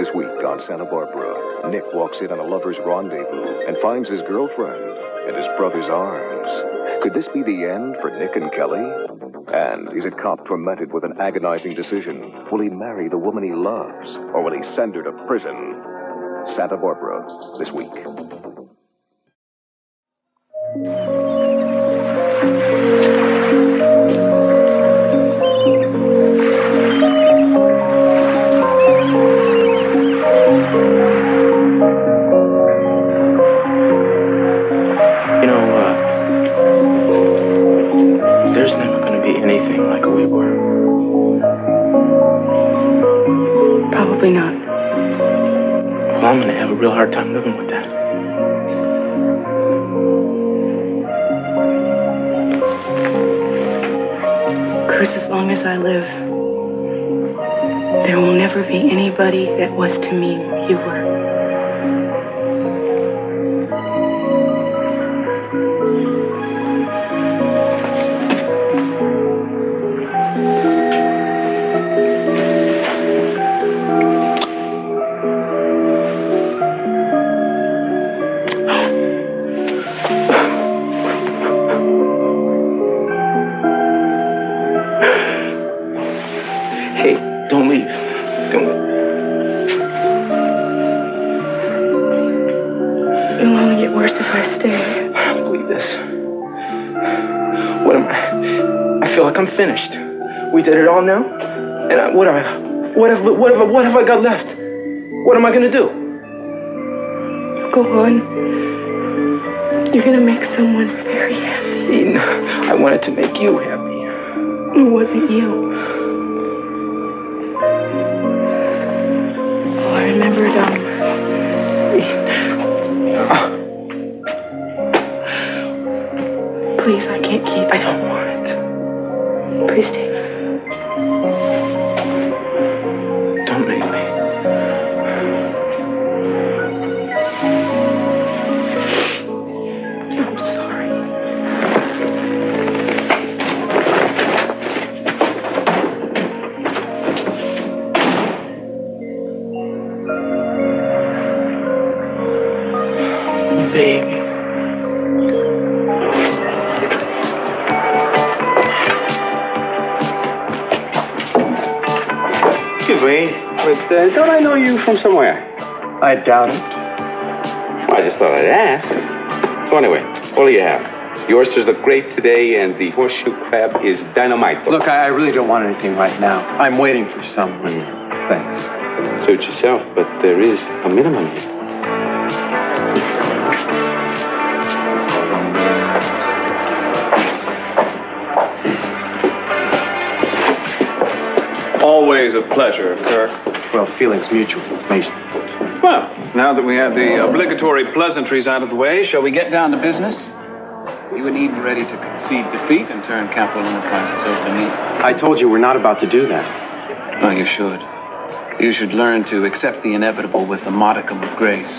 This week on Santa Barbara, Nick walks in on a lover's rendezvous and finds his girlfriend in his brother's arms. Could this be the end for Nick and Kelly? And is a cop tormented with an agonizing decision? Will he marry the woman he loves, or will he send her to prison? Santa Barbara, this week. There's never going to be anything like we were. Probably not. Well, I'm going to have a real hard time living with that. Chris, as long as I live, there will never be anybody that was to me you were. Hey, don't leave. Don't. It'll only get worse if I stay. I don't believe this. What am I feel like I'm finished. We did it all now, and what have I got left? What am I gonna do? Go on. You're gonna make someone very happy. Eden, I wanted to make you happy. It wasn't you. Oh, I remembered, Please, I can't keep. I don't want it. Please take it. Don't leave me. I'm sorry. Baby. Excuse me, but don't I know you from somewhere? I doubt it. Well, I just thought I'd ask. So anyway, what do you have? The oysters look great today, and the horseshoe crab is dynamite. Look, I really don't want anything right now. I'm waiting for someone. Thanks. Suit yourself, but there is a minimum here. Always a pleasure, Kirk. Well, feelings mutual. Mason. Well, now that we have the obligatory pleasantries out of the way, shall we get down to business? You and Eden ready to concede defeat and turn Capital Enterprises over to me? I told you we're not about to do that. Well, you should. You should learn to accept the inevitable with a modicum of grace.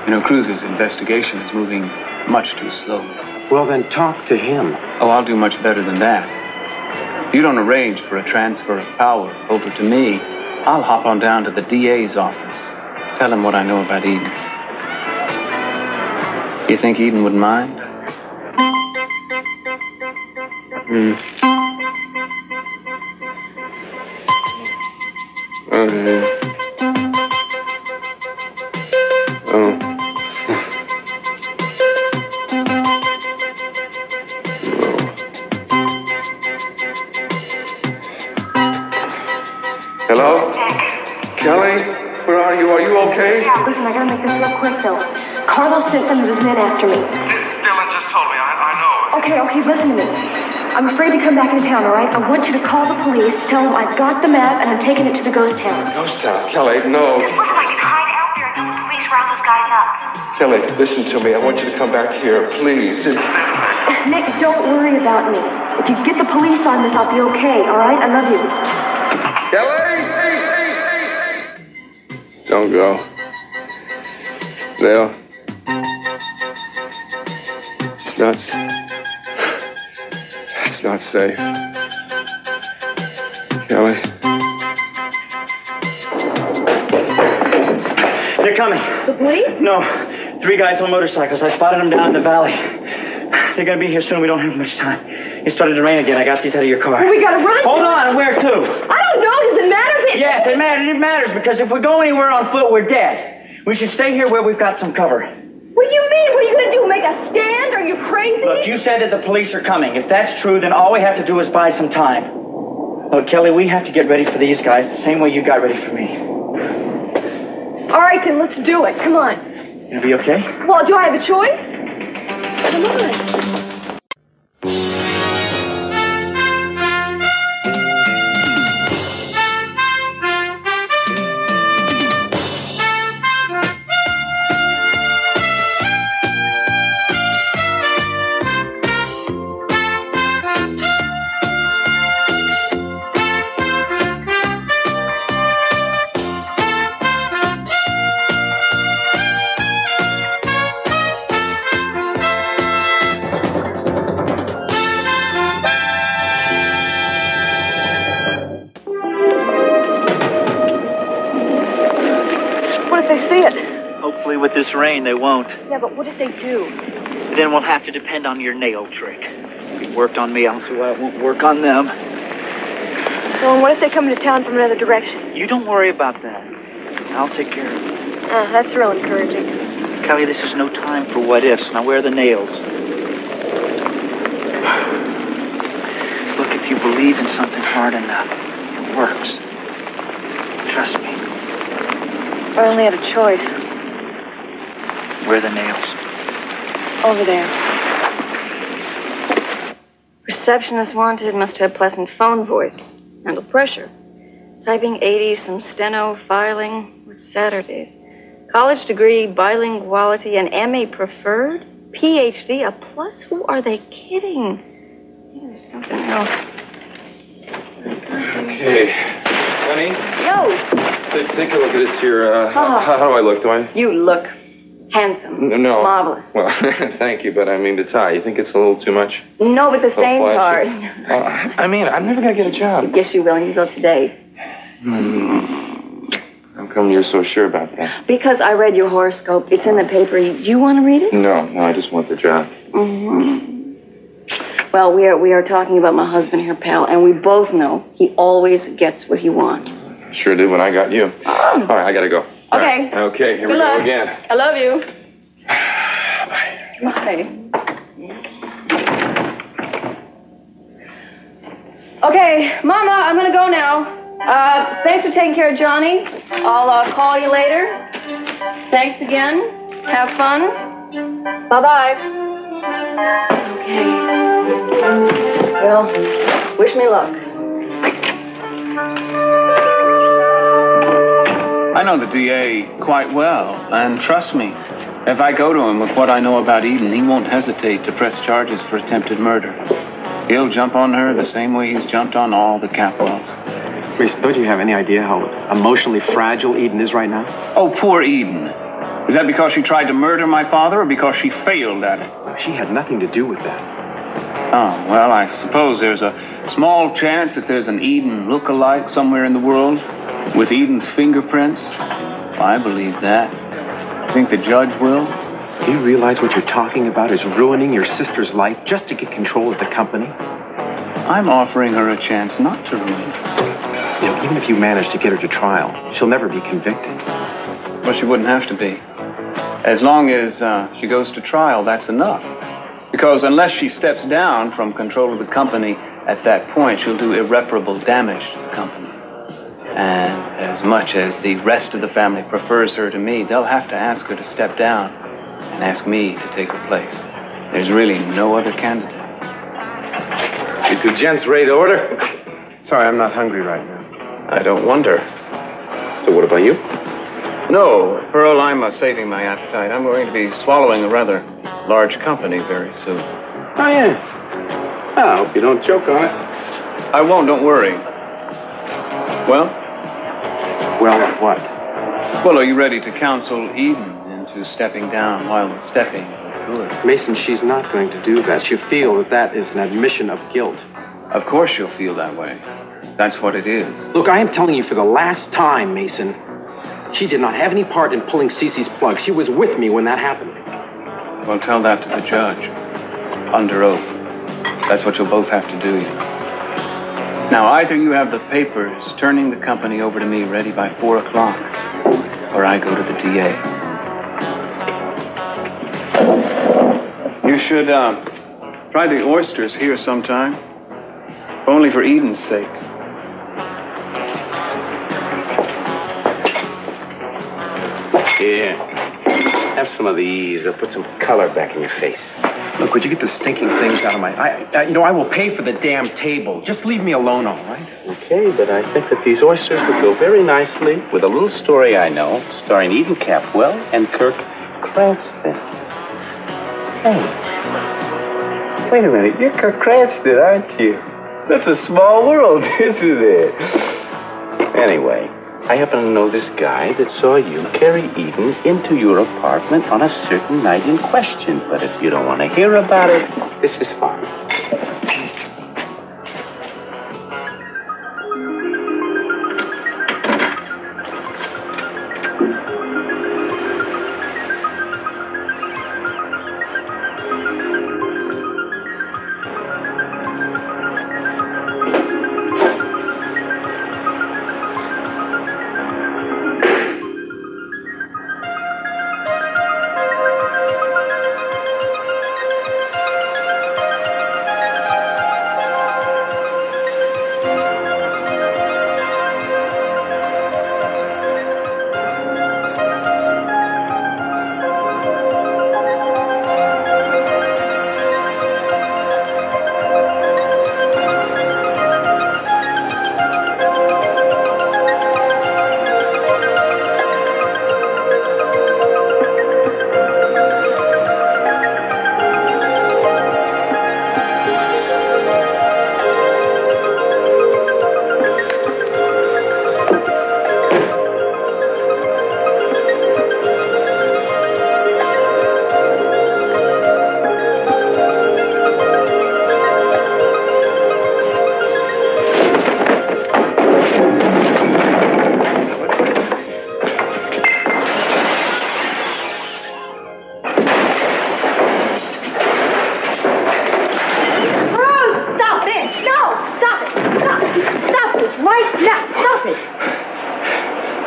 You know, Cruz's investigation is moving much too slowly. Well, then talk to him. Oh, I'll do much better than that. If you don't arrange for a transfer of power over to me, I'll hop on down to the DA's office. Tell him what I know about Eden. You think Eden would mind? Hello? Kelly? Where are you? Are you okay? Yeah, listen, I gotta make this real quick, though. Carlos sent some of his men after me. Dylan just told me. I know. Okay, listen to me. I'm afraid to come back into town, all right? I want you to call the police, tell them I've got the map, and I'm taking it to the ghost town. Ghost town. Kelly, no. Listen, I can hide out there until the police round those guys up. Kelly, listen to me. I want you to come back here, please. Nick, don't worry about me. If you get the police on this, I'll be okay, all right? I love you. Kelly! Don't go. Dale. It's not safe. Kelly. They're coming. The police? No, 3 guys on motorcycles. I spotted them down in the valley. They're gonna be here soon. We don't have much time. It started to rain again. I got these out of your car. Well, we gotta run. Hold on, where to? I don't know. Does it matter if it... Yes, it matters. It matters because if we go anywhere on foot, we're dead. We should stay here where we've got some cover. What do you mean? What are you gonna do? Make a stand? Are you crazy? Look, you said that the police are coming. If that's true, then all we have to do is buy some time. Look, Kelly, we have to get ready for these guys the same way you got ready for me. All right, then, let's do it. Come on. Gonna be okay? Well, do I have a choice? Come on. Hopefully with this rain they won't. Yeah, but what if they do? Then we'll have to depend on your nail trick. It worked on me, I don't see why it won't work on them. Well, and what if they come into town from another direction? You don't worry about that. I'll take care of it. That's real encouraging. Kelly, this is no time for what ifs. Now where are the nails? Look, if you believe in something hard enough, it works. Trust me. I only had a choice. Where are the nails? Over there. Receptionist wanted must have pleasant phone voice. Handle pressure. Typing 80, some steno, filing. What's Saturdays? College degree, bilinguality, and MA preferred? PhD, a plus? Who are they kidding? Maybe there's something else. Okay. Honey? Yo! Take a look at this here. How do I look? Do I? You look handsome. No. Marvelous. Well, thank you, but I mean the tie. You think it's a little too much? No, but the same card. I mean, I'm never going to get a job. Yes, you will, and you go today. How come you're so sure about that? Because I read your horoscope. It's in the paper. You want to read it? No, I just want the job. Mm-hmm. Well, we are talking about my husband here, pal, and we both know he always gets what he wants. Sure did when I got you. All right, I got to go. Okay. Right. Okay, here we Good go luck. again. I love you. Bye. Bye. Okay, Mama, I'm gonna go now. Thanks for taking care of Johnny. I'll call you later. Thanks again. Have fun. Bye-bye. Okay. Well, wish me luck. I know the DA quite well, and trust me, if I go to him with what I know about Eden, he won't hesitate to press charges for attempted murder. He'll jump on her the same way he's jumped on all the Capwells. Mason, don't you have any idea how emotionally fragile Eden is right now? Oh, poor Eden. Is that because she tried to murder my father or because she failed at it? She had nothing to do with that. Oh, well, I suppose there's a small chance that there's an Eden look-alike somewhere in the world with Eden's fingerprints. I believe that. Think the judge will? Do you realize what you're talking about is ruining your sister's life just to get control of the company? I'm offering her a chance not to ruin it. You know, even if you manage to get her to trial, she'll never be convicted. Well, she wouldn't have to be. As long as she goes to trial, that's enough. Because unless she steps down from control of the company, at that point, she'll do irreparable damage to the company. And as much as the rest of the family prefers her to me, they'll have to ask her to step down and ask me to take her place. There's really no other candidate. You two gents ready to order? Sorry, I'm not hungry right now. I don't wonder. So what about you? No, Pearl, I'm saving my appetite. I'm going to be swallowing a rather large company very soon. Oh, yeah. I hope you don't choke on it. I won't, don't worry. Well? Well, what? Well, are you ready to counsel Eden into stepping down while stepping is good? Mason, she's not going to do that. She'll feel that that is an admission of guilt. Of course you'll feel that way. That's what it is. Look, I am telling you for the last time, Mason. She did not have any part in pulling Cece's plug. She was with me when that happened. Well, tell that to the judge. Under oath. That's what you'll both have to do. Now, either you have the papers turning the company over to me ready by 4 o'clock, or I go to the DA. You should, try the oysters here sometime. Only for Eden's sake. Here. Have some of these. I'll put some color back in your face. Look, would you get the stinking things out of my... I will pay for the damn table. Just leave me alone, all right? Okay, but I think that these oysters would go very nicely with a little story I know, starring Eden Capwell and Kirk Cranston. Hey. Wait a minute. You're Kirk Cranston, aren't you? That's a small world, isn't it? Anyway, I happen to know this guy that saw you carry Eden into your apartment on a certain night in question. But if you don't want to hear about it, this is fine.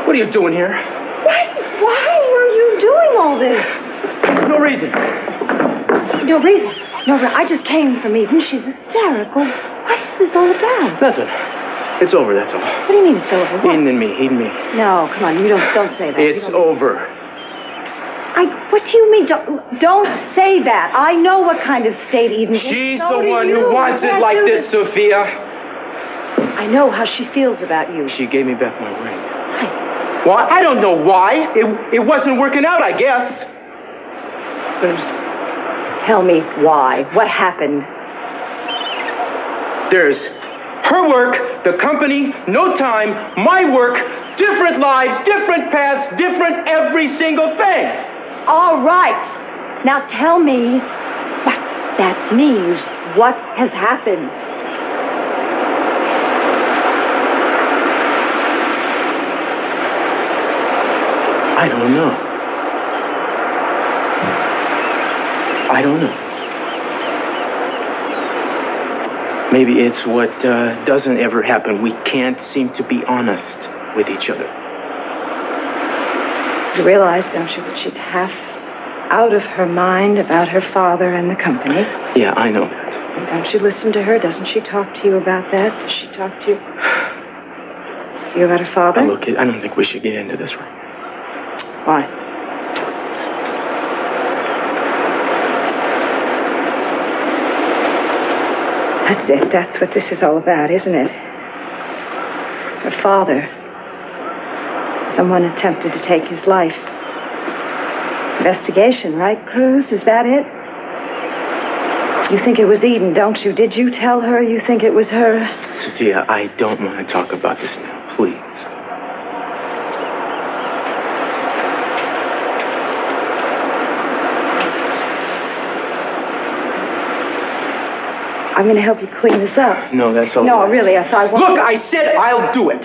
What are you doing here? What? Why are you doing all this? No reason. No reason. I just came from Eden. She's hysterical. What's this all about? Nothing. It's over, that's all. What do you mean it's over? What? Eden and me. No, come on. You don't say that. It's over. What do you mean? Don't say that. I know what kind of state Eden is. She's So the one do who you. wants it like this, Sophia. I know how she feels about you. She gave me back my ring. Why? I don't know why. It wasn't working out, I guess. But Tell me why. What happened? there's her work, the company, no time, my work, different lives, different paths, different every single thing. All right. Now tell me what that means. What has happened? I don't know. Maybe it's what doesn't ever happen. We can't seem to be honest with each other. You realize, don't you, that she's half out of her mind about her father and the company? Yeah, I know that. And don't you listen to her? Doesn't she talk to you about that? Does she talk to you about her father? Look, I don't think we should get into this right now. Why? That's it. That's what this is all about, isn't it? Her father. Someone attempted to take his life. Investigation, right, Cruz? Is that it? You think it was Eden, don't you? Did you tell her you think it was her? Sophia, I don't want to talk about this now, please. I'm going to help you clean this up. No, that's all. No, really, I thought... Look, I said I'll do it.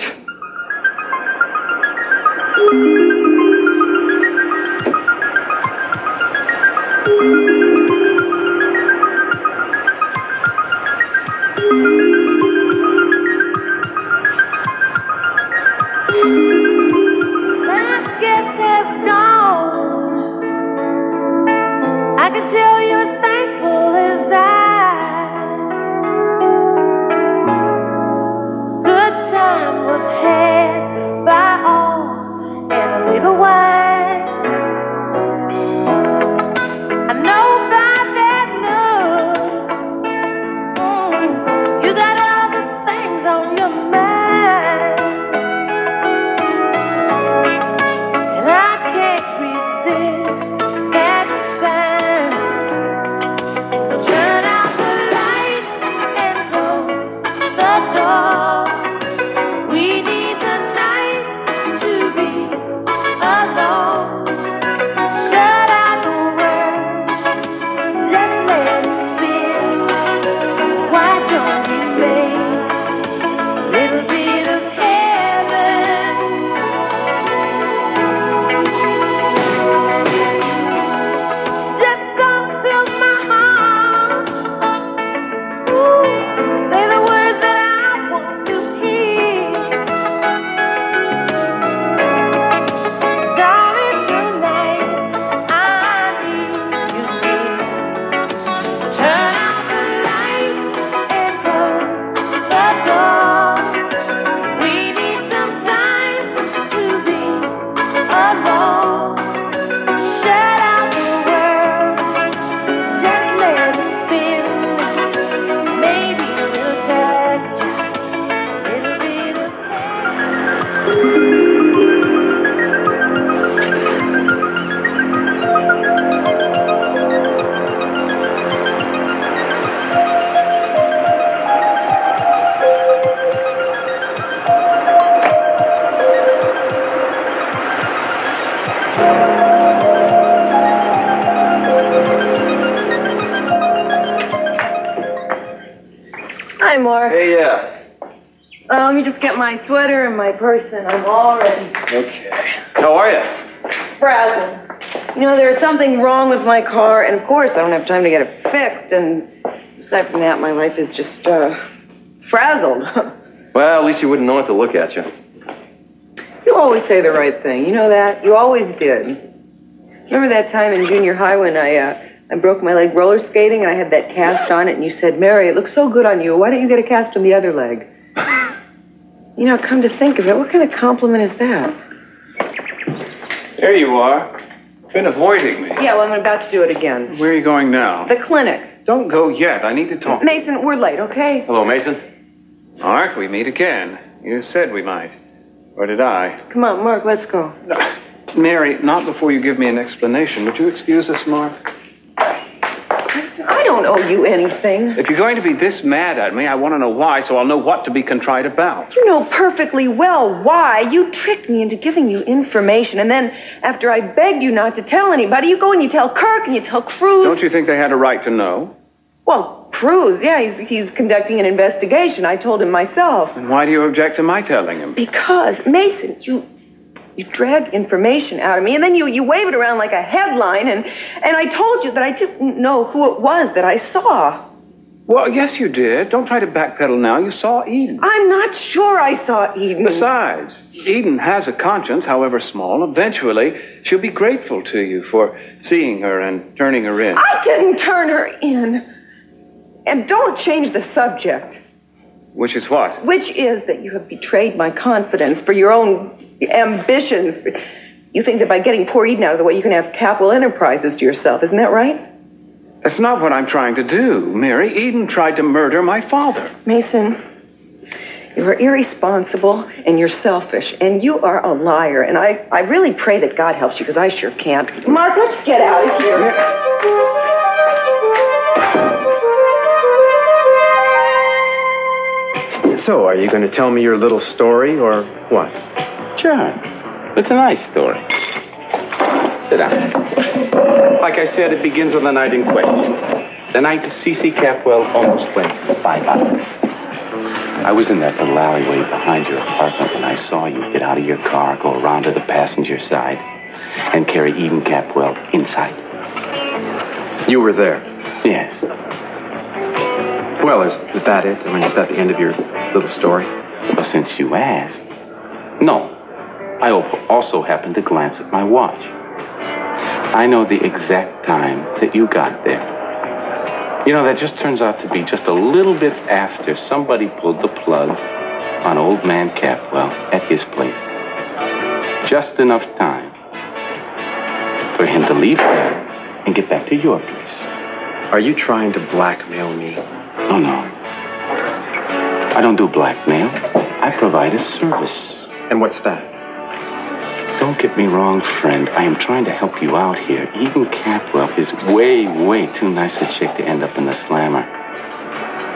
Hi, Mark. Hey, yeah. Let me just get my sweater and my purse, and I'm all ready. Okay. How are you? Frazzled. You know, there's something wrong with my car, and of course I don't have time to get it fixed, and aside from that, my life is just, frazzled. Well, at least you wouldn't know it to look at you. You always say the right thing. You know that? You always did. Remember that time in junior high when I broke my leg roller skating and I had that cast on it and you said, Mary, it looks so good on you. Why don't you get a cast on the other leg? You know, come to think of it, what kind of compliment is that? There you are. Been avoiding me. Yeah, well, I'm about to do it again. Where are you going now? The clinic. Don't go yet. I need to talk. Mason, we're late, okay? Hello, Mason. Mark, we meet again. You said we might. Or did I? Come on, Mark, let's go. Mary, not before you give me an explanation. Would you excuse us, Mark? I don't owe you anything. If you're going to be this mad at me, I want to know why, so I'll know what to be contrite about. You know perfectly well why. You tricked me into giving you information, and then after I begged you not to tell anybody, you go and you tell Kirk and you tell Cruz. Don't you think they had a right to know? Well, Cruz, yeah, he's conducting an investigation. I told him myself. And why do you object to my telling him? Because, Mason, you dragged information out of me, and then you wave it around like a headline, and I told you that I didn't know who it was that I saw. Well, yes, you did. Don't try to backpedal now. You saw Eden. I'm not sure I saw Eden. Besides, Eden has a conscience, however small. Eventually, she'll be grateful to you for seeing her and turning her in. I didn't turn her in. And don't change the subject. Which is what? Which is that you have betrayed my confidence for your own ambitions. You think that by getting poor Eden out of the way, you can have Capwell Enterprises to yourself. Isn't that right? That's not what I'm trying to do, Mary. Eden tried to murder my father. Mason, you're irresponsible and you're selfish and you are a liar. And I really pray that God helps you because I sure can't. Mark, let's get out of here. So, are you going to tell me your little story, or what? Sure. It's a nice story. Sit down. Like I said, it begins on the night in question. The night C.C. Capwell almost went bye-bye. I was in that little alleyway behind your apartment when I saw you get out of your car, go around to the passenger side, and carry Eden Capwell inside. You were there? Yes. Well, is that it? I mean, is that the end of your little story? Well, since you asked. No. I also happened to glance at my watch. I know the exact time that you got there. You know, that just turns out to be just a little bit after somebody pulled the plug on old man Capwell at his place. Just enough time for him to leave there and get back to your place. Are you trying to blackmail me? Oh, no. I don't do blackmail. I provide a service. And what's that? Don't get me wrong, friend. I am trying to help you out here. Eden Capwell is way, way too nice a chick to end up in the slammer.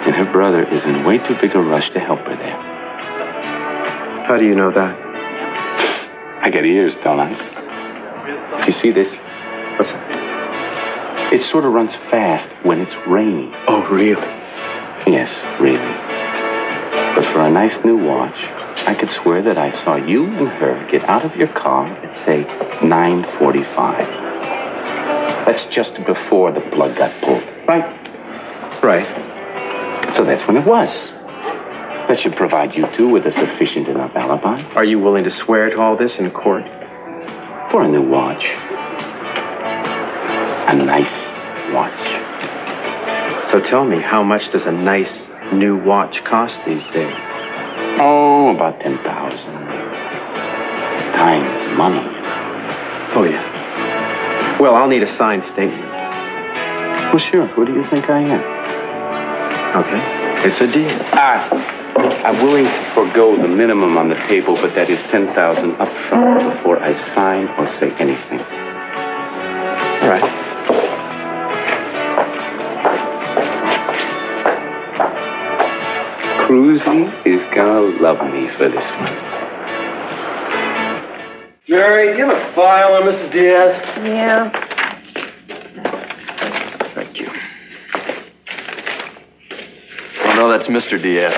And her brother is in way too big a rush to help her there. How do you know that? I got ears, don't I? You see this? What's that? It sort of runs fast when it's raining. Oh, really? Yes, really. But for a nice new watch, I could swear that I saw you and her get out of your car at, say, 9:45. That's just before the plug got pulled, right? Right. So that's when it was. That should provide you two with a sufficient enough alibi. Are you willing to swear to all this in court? For a new watch. A nice watch. So tell me, how much does a nice new watch cost these days? Oh, about 10,000. Time is money. Oh, yeah. Well, I'll need a signed statement. Well, sure. Who do you think I am? Okay. It's a deal. I'm willing to forego the minimum on the table, but that is 10,000 up front before I sign or say anything. All right. Cruzy is gonna love me for this one. Mary, do you have a file on Mrs. Diaz? Yeah. Thank you. Oh, no, that's Mr. Diaz.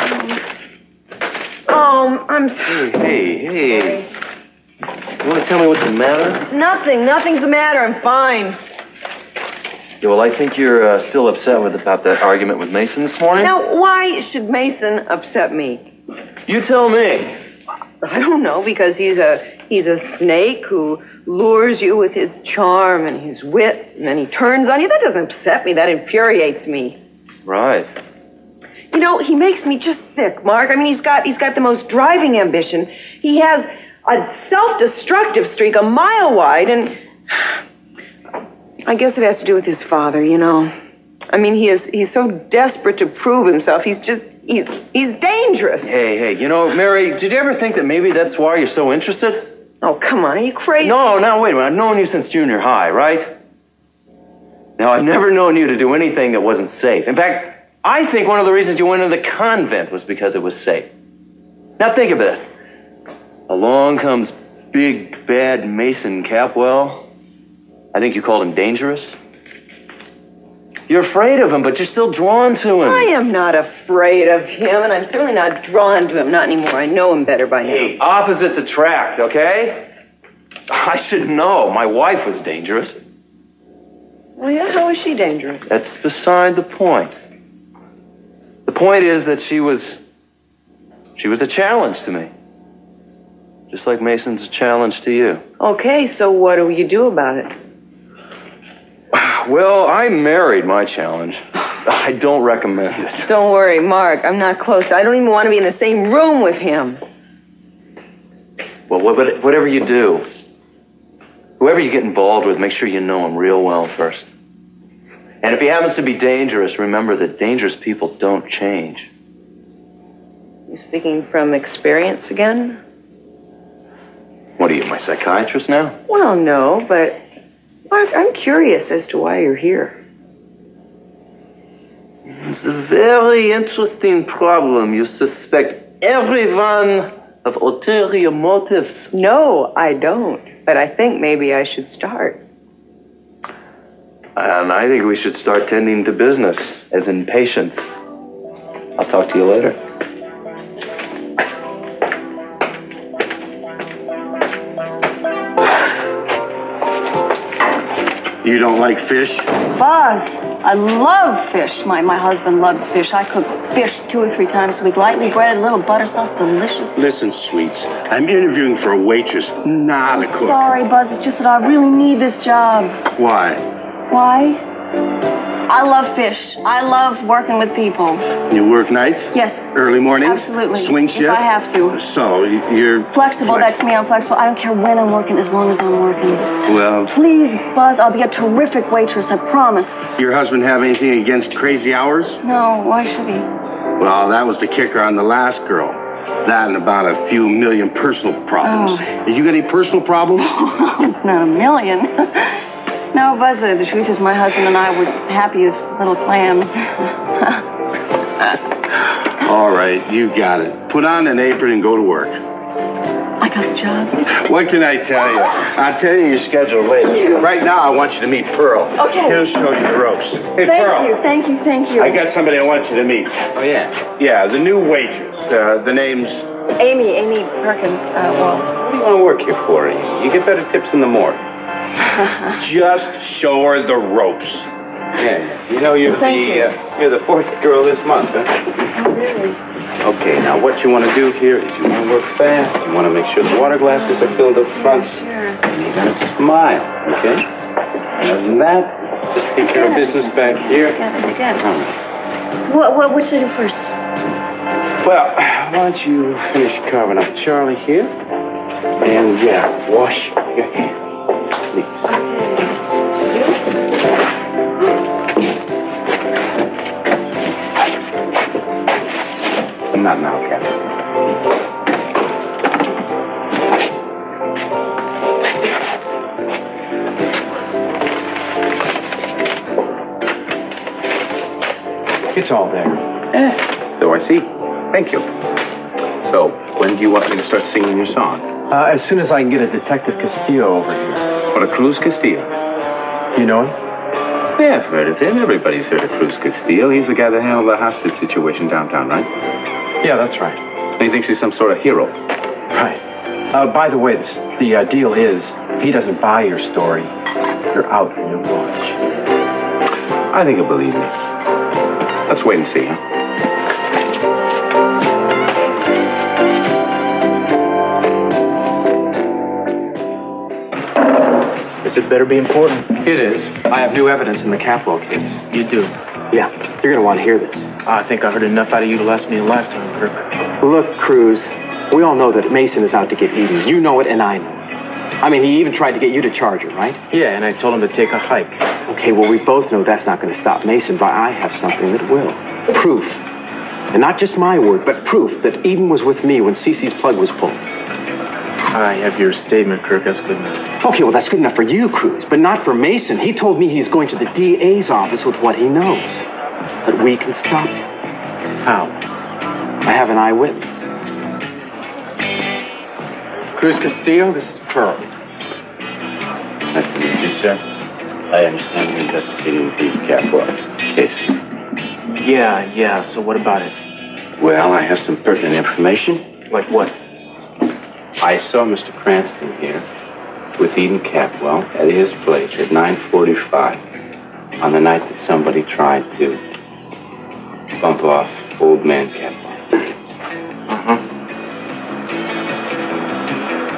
Oh, I'm sorry. Hey. You want to tell me what's the matter? Nothing's the matter. I'm fine. Yeah, well, I think you're still upset about that argument with Mason this morning. Now, why should Mason upset me? You tell me. I don't know, because he's a snake who lures you with his charm and his wit, and then he turns on you. That doesn't upset me. That infuriates me. Right. You know, he makes me just sick, Mark. I mean, he's got the most driving ambition. He has a self-destructive streak a mile wide, and I guess it has to do with his father, you know. I mean, he's so desperate to prove himself. He's dangerous. Hey, you know, Mary, did you ever think that maybe that's why you're so interested? Oh, come on, are you crazy? No, wait a minute. I've known you since junior high, right? Now, I've never known you to do anything that wasn't safe. In fact, I think one of the reasons you went into the convent was because it was safe. Now, think of this. Along comes big, bad Mason Capwell. I think you called him dangerous. You're afraid of him, but you're still drawn to him. I am not afraid of him, and I'm certainly not drawn to him. Not anymore. I know him better by now. Hey, opposites attract, okay? I should know. My wife was dangerous. Oh, yeah? How is she dangerous? That's beside the point. The point is that she was a challenge to me. Just like Mason's a challenge to you. Okay, so what do you do about it? Well, I married my challenge. I don't recommend it. Don't worry, Mark. I'm not close. I don't even want to be in the same room with him. Well, whatever you do, whoever you get involved with, make sure you know him real well first. And if he happens to be dangerous, remember that dangerous people don't change. You speaking from experience again? What are you, my psychiatrist now? Well, no, but Mark, I'm curious as to why you're here. It's a very interesting problem. You suspect everyone of ulterior motives. No, I don't. But I think maybe I should start. And I think we should start tending to business, as in patience. I'll talk to you later. You don't like fish? Buzz, I love fish. My husband loves fish. I cook fish 2 or 3 times a week. Lightly breaded, little butter sauce, delicious. Listen, sweets, I'm interviewing for a waitress, not a cook. Sorry, Buzz, it's just that I really need this job. Why? Why? I love fish. I love working with people. You work nights? Yes. Early mornings? Absolutely. Swing shift? If I have to. So, you're... Flexible, that's me. I'm flexible. I don't care when I'm working as long as I'm working. Well... Please, Buzz, I'll be a terrific waitress, I promise. Your husband have anything against crazy hours? No, why should he? Well, that was the kicker on the last girl. That and about a few million personal problems. Oh. Did you get any personal problems? Not a million. No, Buzz, the truth is my husband and I were happy as little clams. All right, you got it. Put on an apron and go to work. I got the job. What can I tell you? I'll tell you your schedule later. Right now, I want you to meet Pearl. Okay. He'll show you the ropes. Hey, Pearl. Thank you. I got somebody I want you to meet. Oh, yeah. Yeah, the new waitress. The name's... Amy Perkins. What do you want to work here for? You get better tips in the morning. Just show her the ropes. Yeah, you know you're the fourth girl this month, huh? Oh, really? Okay, now what you want to do here is you want to work fast. You want to make sure the water glasses are filled up front. Sure. And you got to smile, okay? Other than that, just take care of business back here. I got it. All right. What should I do first? Well, why don't you finish carving up Charlie here? And, wash your hands, please. Not now, Captain. It's all there. So I see. Thank you. So, when do you want me to start singing your song? As soon as I can get a Detective Castillo over here. What, a Cruz Castillo? You know him? Yeah, I've heard of him. Everybody's heard of Cruz Castillo. He's the guy that handled the hostage situation downtown, right? Yeah, that's right. He thinks he's some sort of hero. Right. By the way, the deal is, if he doesn't buy your story, you're out on your watch. I think he'll believe me. Let's wait and see, huh? It better be important. It is. I have new evidence in the Capwell case. You do. Yeah, you're going to want to hear this. I think I heard enough out of you to last me a lifetime, Kirk. Look, Cruz, we all know that Mason is out to get Eden. You know it, and I know it. I mean, he even tried to get you to charge her, right? Yeah, and I told him to take a hike. Okay, well, we both know that's not going to stop Mason, but I have something that will. Proof. And not just my word, but proof that Eden was with me when Cece's plug was pulled. I have your statement, Kirk. That's good enough. Okay, well, that's good enough for you, Cruz, but not for Mason. He told me he's going to the DA's office with what he knows. But we can stop him. How? I have an eyewitness. Cruz Castillo, this is Pearl. Nice to meet you, sir. I understand you're investigating the Capwell case. Yeah. So what about it? Well, I have some pertinent information. Like what? I saw Mr. Cranston here with Eden Capwell at his place at 9:45 on the night that somebody tried to bump off old man Capwell.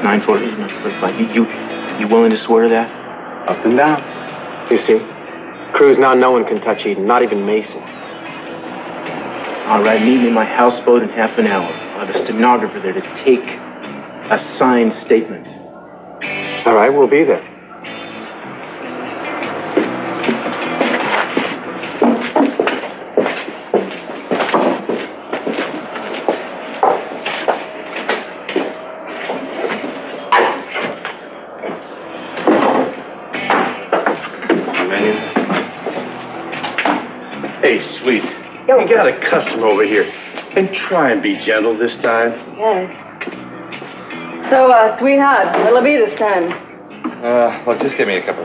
9:45. You willing to swear that? Up and down. You see? Cruz, now no one can touch Eden, not even Mason. All right, meet me in my houseboat in half an hour. I'll have a stenographer there to take a signed statement. All right, we'll be there. Hey, sweet. We got a customer over here. And try and be gentle this time. Yes. So, sweetheart, what'll it be this time? Well, just give me a couple.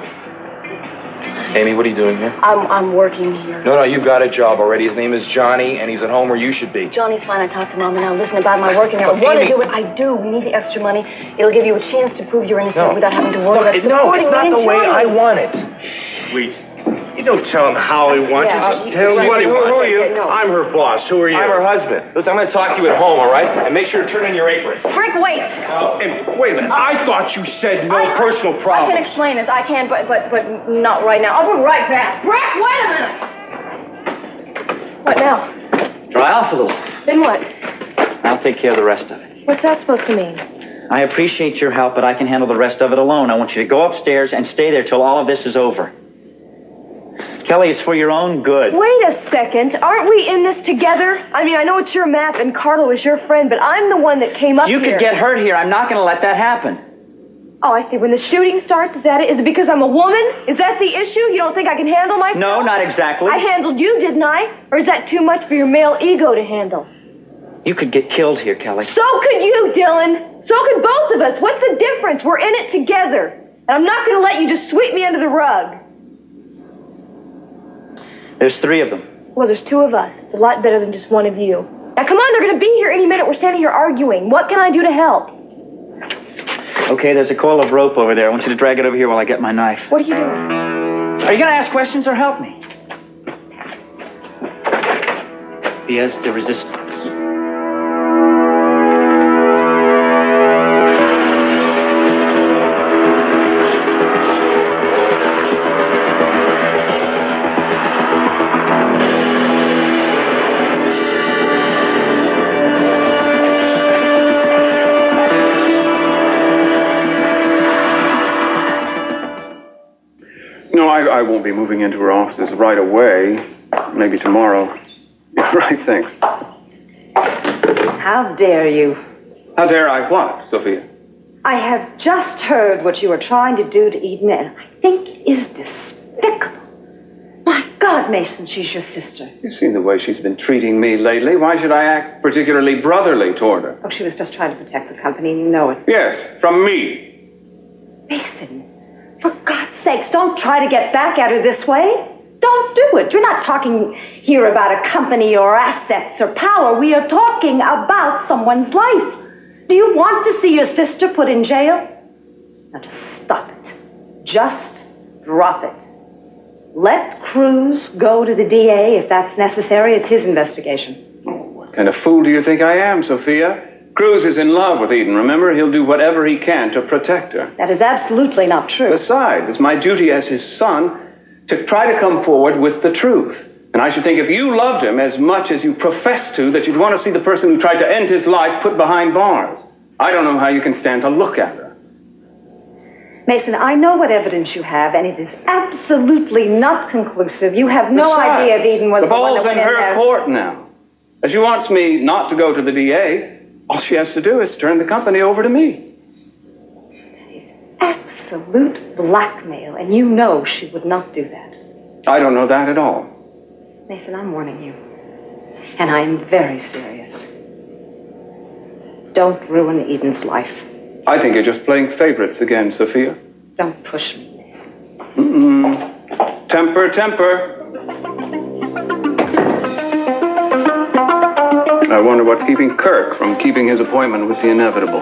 Amy, what are you doing here? I'm working here. No, you've got a job already. His name is Johnny, and he's at home where you should be. Johnny's fine. I talked to Mama now. Listen, about my working hours. What I do, what I do. We need the extra money. It'll give you a chance to prove you're innocent without having to worry about supporting it's not me and the way Johnny. I want it. Sweet. You don't tell him how he wants Yeah, it. Just tell him what he wants. Who are you? No. I'm her boss. Who are you? I'm her husband. Listen, I'm going to talk to you at home, all right? And make sure to turn in your apron. Rick, wait. Hey, wait a minute. I thought you said no personal I problems. can explain this. I can, but not right now. I'll be right back. Rick, wait a minute. What now? Dry off a little. Then what? I'll take care of the rest of it. What's that supposed to mean? I appreciate your help, but I can handle the rest of it alone. I want you to go upstairs and stay there till all of this is over. Kelly, it's for your own good. Wait a second. Aren't we in this together? I mean, I know it's your map and Carlo is your friend, but I'm the one that came up here. You could get hurt here. I'm not going to let that happen. Oh, I see. When the shooting starts, is that it? Is it because I'm a woman? Is that the issue? You don't think I can handle myself? No, not exactly. I handled you, didn't I? Or is that too much for your male ego to handle? You could get killed here, Kelly. So could you, Dylan. So could both of us. What's the difference? We're in it together. And I'm not going to let you just sweep me under the rug. There's 3 of them. Well, there's 2 of us. It's a lot better than just one of you. Now, come on, they're going to be here any minute. We're standing here arguing. What can I do to help? Okay, there's a coil of rope over there. I want you to drag it over here while I get my knife. What are you doing? Are you going to ask questions or help me? Yes, the resistance. No, I won't be moving into her offices right away. Maybe tomorrow. Right, thanks. How dare you? How dare I what, Sophia? I have just heard what you are trying to do to Eden, and I think it is despicable. My God, Mason, she's your sister. You've seen the way she's been treating me lately. Why should I act particularly brotherly toward her? Oh, she was just trying to protect the company, and you know it. Yes, from me. Mason, for God's sakes, don't try to get back at her this way. Don't do it. You're not talking here about a company or assets or power. We are talking about someone's life. Do you want to see your sister put in jail? Now just stop it. Just drop it. Let Cruz go to the DA if that's necessary. It's his investigation. Oh, what kind of fool do you think I am, Sophia? Cruz is in love with Eden. Remember, he'll do whatever he can to protect her. That is absolutely not true. Besides, it's my duty as his son to try to come forward with the truth. And I should think if you loved him as much as you profess to, that you'd want to see the person who tried to end his life put behind bars. I don't know how you can stand to look at her. Mason, I know what evidence you have, and it is absolutely not conclusive. You have no idea if Eden was the the one ball's that in went in her there. court now. As she wants me not to go to the DA, all she has to do is turn the company over to me. Absolute blackmail, and you know she would not do that. I don't know that at all. Mason, I'm warning you. And I am very serious. Don't ruin Eden's life. I think you're just playing favorites again, Sophia. Don't push me. Temper, temper. I wonder what's keeping Kirk from keeping his appointment with the inevitable.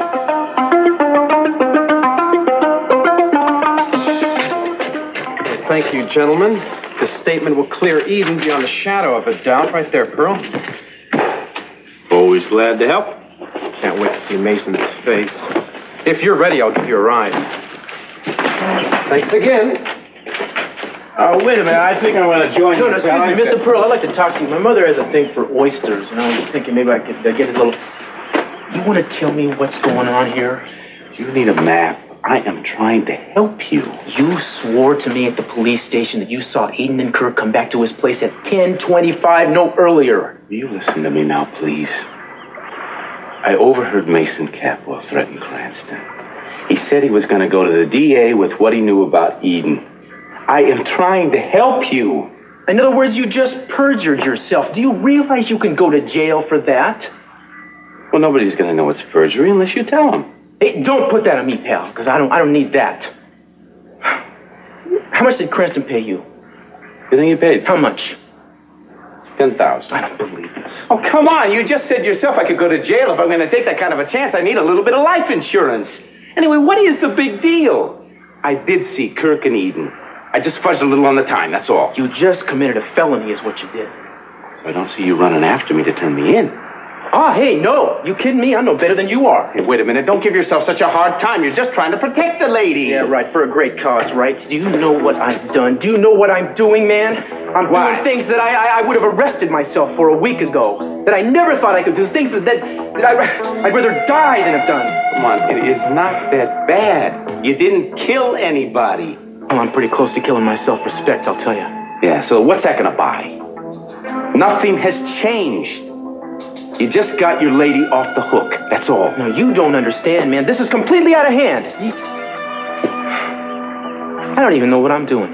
Thank you, gentlemen. This statement will clear Eden beyond a shadow of a doubt. Right there, Pearl. Always glad to help. Can't wait to see Mason's face. If you're ready, I'll give you a ride. Thanks again. Wait a minute. I think I want to join you. No, excuse me, Mr. Pearl, I'd like to talk to you. My mother has a thing for oysters, and I was thinking maybe I could get a little... You want to tell me what's going on here? You need a map. I am trying to help you. You swore to me at the police station that you saw Eden and Kirk come back to his place at 10:25, no earlier. Will you listen to me now, please? I overheard Mason Capwell threaten Cranston. He said he was going to go to the DA with what he knew about Eden. I am trying to help you. In other words, you just perjured yourself. Do you realize you can go to jail for that? Well, nobody's going to know it's perjury unless you tell them. Hey, don't put that on me, pal, because I don't need that. How much did Cranston pay you? You think he paid? How much? $10,000. I don't believe this. Oh, come on. You just said yourself I could go to jail. If I'm going to take that kind of a chance, I need a little bit of life insurance. Anyway, what is the big deal? I did see Kirk and Eden. I just fudged a little on the time, that's all. You just committed a felony is what you did. So I don't see you running after me to turn me in. Oh, hey, no. You kidding me? I'm no better than you are. Hey, wait a minute. Don't give yourself such a hard time. You're just trying to protect the lady. Yeah, right. For a great cause, right? Do you know what I've done? Do you know what I'm doing, man? I'm doing things that I would have arrested myself for a week ago. That I never thought I could do. Things that I'd rather die than have done. Come on. It is not that bad. You didn't kill anybody. Well, I'm pretty close to killing my self-respect, I'll tell you. Yeah, so what's that going to buy? Nothing has changed. You just got your lady off the hook, that's all. No, you don't understand, man. This is completely out of hand. I don't even know what I'm doing.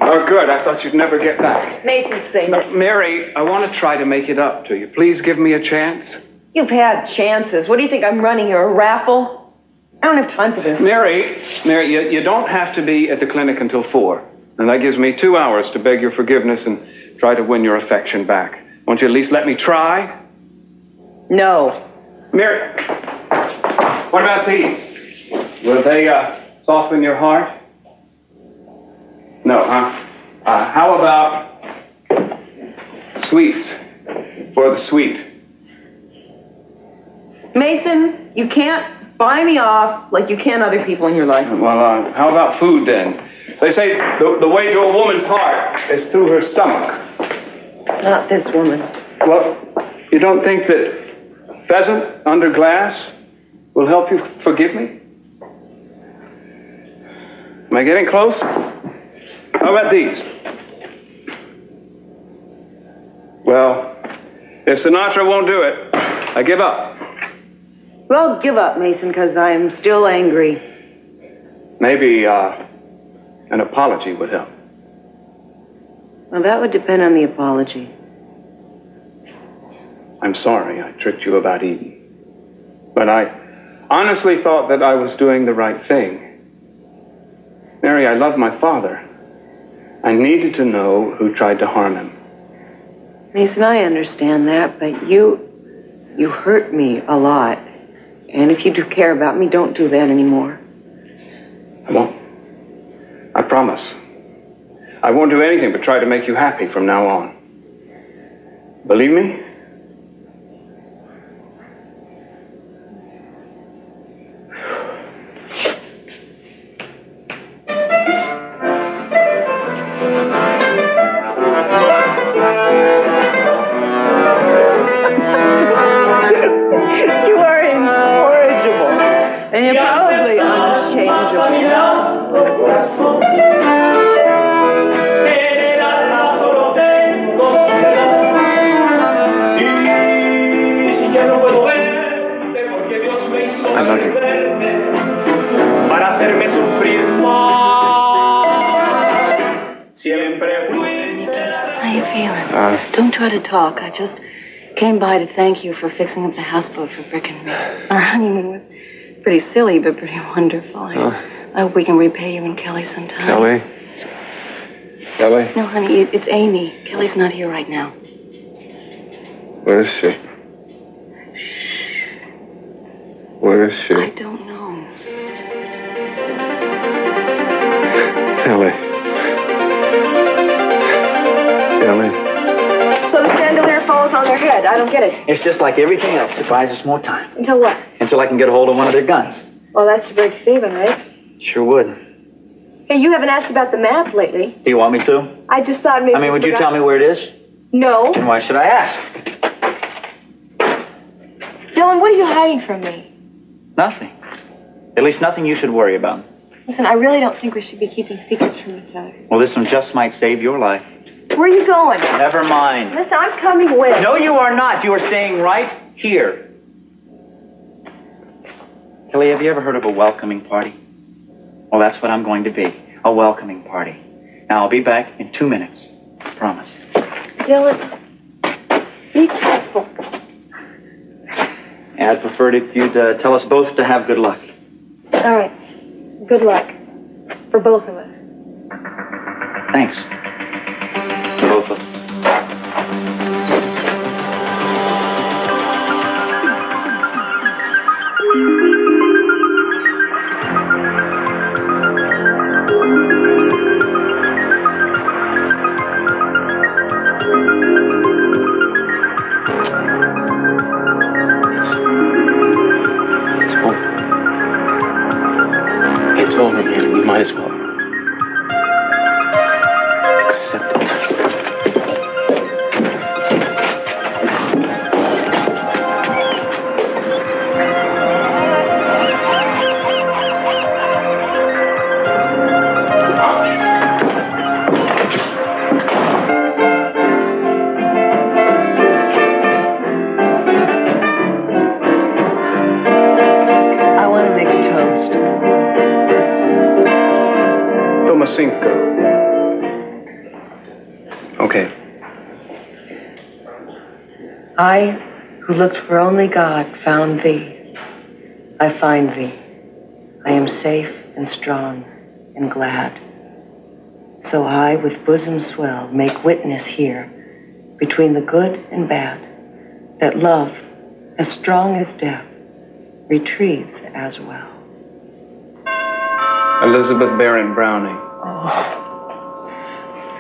Oh, good. I thought you'd never get back. Mason's saying that. Mary, I want to try to make it up to you. Please give me a chance. You've had chances. What do you think I'm running here, a raffle? I don't have time for this. Mary, you don't have to be at the clinic until 4. And that gives me 2 hours to beg your forgiveness and try to win your affection back. Won't you at least let me try? No. Mary, what about these? Will they soften your heart? No, huh? How about sweets for the sweet? Mason, you can't buy me off like you can other people in your life. Well, how about food then? They say the way to a woman's heart is through her stomach. Not this woman. Well, you don't think that pheasant under glass will help you forgive me? Am I getting close? How about these? Well, if Sinatra won't do it, I give up. Well, give up, Mason, because I'm still angry. Maybe an apology would help. Well, that would depend on the apology. I'm sorry I tricked you about Eden. But I honestly thought that I was doing the right thing. Mary, I love my father. I needed to know who tried to harm him. Mason, I understand that, but you hurt me a lot. And if you do care about me, don't do that anymore. I won't. I promise. I won't do anything but try to make you happy from now on. Believe me? Don't try to talk. I just came by to thank you for fixing up the houseboat for Brick and me. Our honeymoon was pretty silly, but pretty wonderful. I hope we can repay you and Kelly sometime. Kelly? Kelly? No, honey, it's Amy. Kelly's not here right now. Where is she? Where is she? I don't know. Kelly. Kelly. So the chandelier falls on their head. I don't get it. It's just like everything else. It buys us more time. Until what? Until I can get a hold of one of their guns. Well, that's to break Stephen, right? Sure would. Hey, you haven't asked about the map lately. Do you want me to? I just thought maybe... I mean, would you tell me where it is? No. Then why should I ask? Dylan, what are you hiding from me? Nothing. At least nothing you should worry about. Listen, I really don't think we should be keeping secrets from each other. Well, this one just might save your life. Where are you going? Never mind. Listen, I'm coming with. No, you are not. You are staying right here. Kelly, have you ever heard of a welcoming party? Well, that's what I'm going to be. A welcoming party. Now, I'll be back in 2 minutes. I promise. Dylan, be careful. I'd prefer it if you'd tell us both to have good luck. All right. Good luck. For both of us. Thanks. For both of us. It's over, man. We might as well. I, who looked for only God, found thee. I find thee. I am safe and strong and glad. So I, with bosom swell, make witness here between the good and bad, that love, as strong as death, retrieves as well. Elizabeth Barrett Browning. Oh.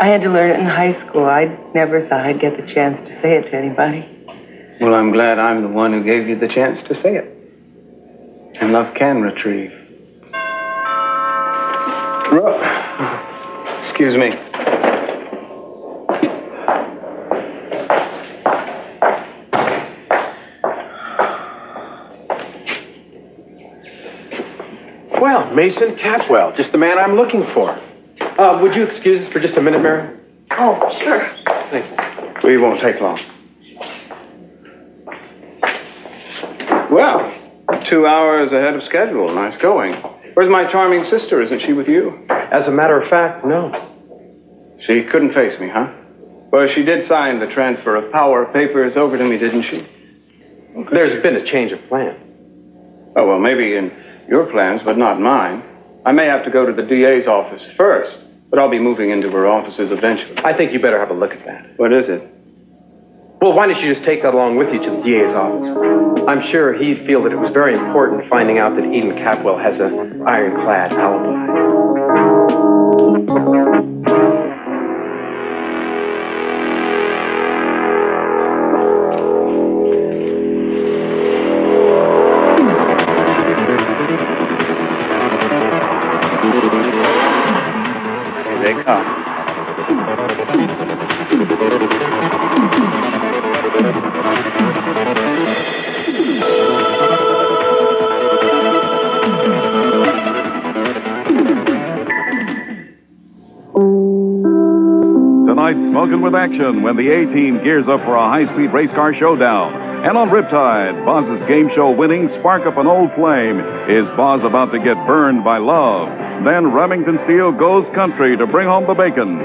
I had to learn it in high school. I never thought I'd get the chance to say it to anybody. Well, I'm glad I'm the one who gave you the chance to say it. And love can retrieve. Excuse me. Well, Mason Catwell, just the man I'm looking for. Would you excuse us for just a minute, Mary? Oh, sure. Thank you. We won't take long. Well, 2 hours ahead of schedule. Nice going. Where's my charming sister? Isn't she with you? As a matter of fact, no. She couldn't face me, huh? Well, she did sign the transfer of power papers over to me, didn't she? There's been a change of plans. Oh, well, maybe in your plans, but not mine. I may have to go to the DA's office first, but I'll be moving into her offices eventually. I think you better have a look at that. What is it? Well, why don't you just take that along with you to the DA's office? I'm sure he'd feel that it was very important finding out that Eden Catwell has an ironclad alibi. Here they come. Tonight's Smokin' with Action when the A-Team gears up for a high-speed race car showdown. And on Riptide, Boz's game show winning Spark Up an Old Flame. Is Boz about to get burned by love? Then Remington Steele goes country to bring home the bacon.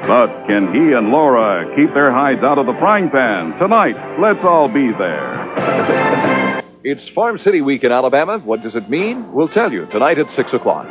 But can he and Laura keep their hides out of the frying pan? Tonight, let's all be there. It's Farm City Week in Alabama. What does it mean? We'll tell you tonight at 6 o'clock.